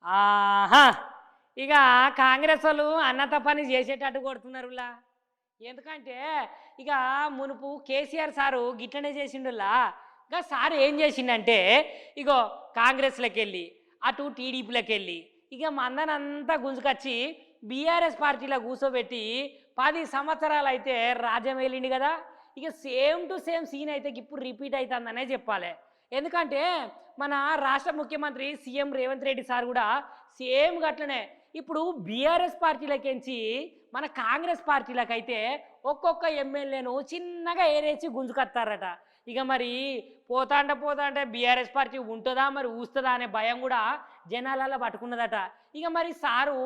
ఆహా! ఇక కాంగ్రెస్ వాళ్ళు అన్నత పని చేసేటట్టు కొడుతున్నారులా. ఎందుకంటే ఇక మునుపు కేసీఆర్ సారు గిట్లనే చేసిండులా. ఇక సారు ఏం చేసిండంటే ఇగో కాంగ్రెస్లోకెళ్ళి అటు టీడీపీలోకెళ్ళి ఇక మందనంతా గుంజుకొచ్చి బీఆర్ఎస్ పార్టీలో కూర్చోబెట్టి 10 సంవత్సరాలు అయితే రాజ్యం వెళ్ళింది కదా. ఇక సేమ్ టు సేమ్ సీన్ అయితే ఇప్పుడు రిపీట్ అవుతుందనే చెప్పాలి. ఎందుకంటే మన రాష్ట్ర ముఖ్యమంత్రి సీఎం రేవంత్ రెడ్డి సార్ కూడా సేమ్ గట్లనే ఇప్పుడు బీఆర్ఎస్ పార్టీలకించి మన కాంగ్రెస్ పార్టీలకైతే ఒక్కొక్క ఎమ్మెల్యేను చిన్నగా ఏరేసి గుంజుకొస్తారట. ఇక మరి పోతాంటే బీఆర్ఎస్ పార్టీ ఉంటుందా మరి ఊస్తుందా అనే భయం కూడా జనాలలో పట్టుకున్నదట. ఇక మరి సారు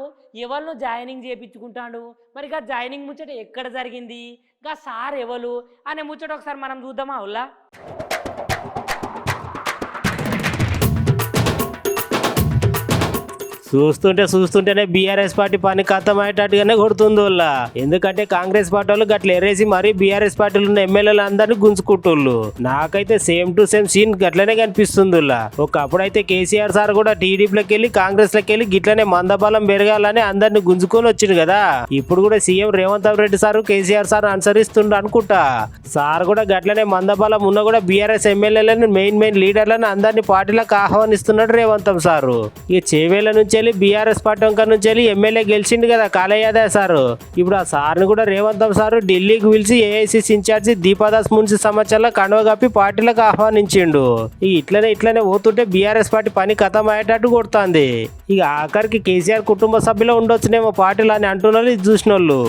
ఎవరినో జాయినింగ్ చేయించుకుంటాడు. మరి ఇక జాయినింగ్ ముచ్చట ఎక్కడ జరిగింది, ఇక సార్ ఎవరు అనే ముచ్చట ఒకసారి మనం చూద్దామా ఉల్లా. చూస్తుంటేనే బీఆర్ఎస్ పార్టీ పని కథమయ్యేటట్టుగానే కొడుతుంది వాళ్ళ. ఎందుకంటే కాంగ్రెస్ పార్టీ వాళ్ళు గట్ల ఎరేసి మరీ బీఆర్ఎస్ పార్టీలు ఉన్న ఎమ్మెల్యేలు అందరినీ గుంజుకుంటుళ్ళు. నాకైతే సేమ్ టు సేమ్ సీన్ గట్లనే కనిపిస్తుంది. ఒకప్పుడైతే కేసీఆర్ సార్ కూడా టీడీపీలోకి వెళ్ళి కాంగ్రెస్ లోకి వెళ్ళి గిట్లనే మందబలం పెరగాలని అందరిని గుంజుకొని వచ్చింది కదా. ఇప్పుడు కూడా CM Revanth Reddy sir KCR sir అనుసరిస్తుండ అనుకుంటా. సార్ కూడా గట్లనే మందబలం ఉన్న కూడా బీఆర్ఎస్ ఎమ్మెల్యేలను మెయిన్ లీడర్లను అందరినీ పార్టీలకు ఆహ్వానిస్తున్నాడు రేవంత్ సారు. ఇక చేవేళ్ల నుంచి బీఆర్ఎస్ పార్టీ నుంచి వెళ్ళి ఎమ్మెల్యే గెలిచిండు కదా కాళయ్య యాదవ్ సారు. ఇప్పుడు ఆ సార్ని కూడా రేవంత్ సారు ఢిల్లీకి పిలిచి ఏఐసిసి ఇన్ఛార్జి దీపాదాస్ మున్సి సంవత్సరంలో కండువ కప్పి పార్టీలకు ఆహ్వానించిండు. ఇట్లనే పోతుంటే బీఆర్ఎస్ పార్టీ పని కథం అయ్యేటట్టు కొడుతుంది. ఇక ఆఖరికి కేసీఆర్ కుటుంబ సభ్యులు ఉండొచ్చునేమో పార్టీలు అని అంటున్నారు ఇది చూసిన వాళ్ళు.